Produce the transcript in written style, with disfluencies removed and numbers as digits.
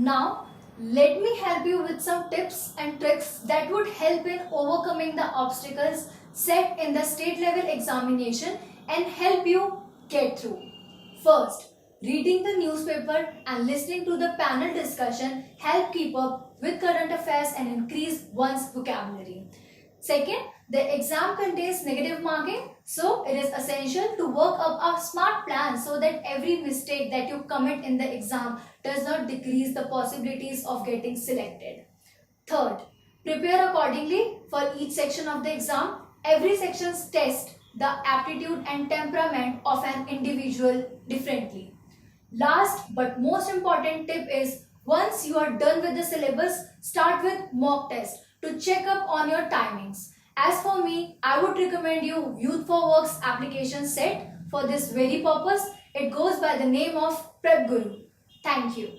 Now, let me help you with some tips and tricks that would help in overcoming the obstacles set in the state level examination and help you get through. First, reading the newspaper and listening to the panel discussion help keep up with current affairs and increase one's vocabulary. Second, the exam contains negative marking, so it is essential to work up a smart plan so that every mistake that you commit in the exam does not decrease the possibilities of getting selected. Third, prepare accordingly for each section of the exam. Every section tests the aptitude and temperament of an individual differently. Last but most important tip is, once you are done with the syllabus, start with mock test to check up on your timings. As for me, I would recommend you Youth for Works application set for this very purpose. It goes by the name of Prep Guru. Thank you.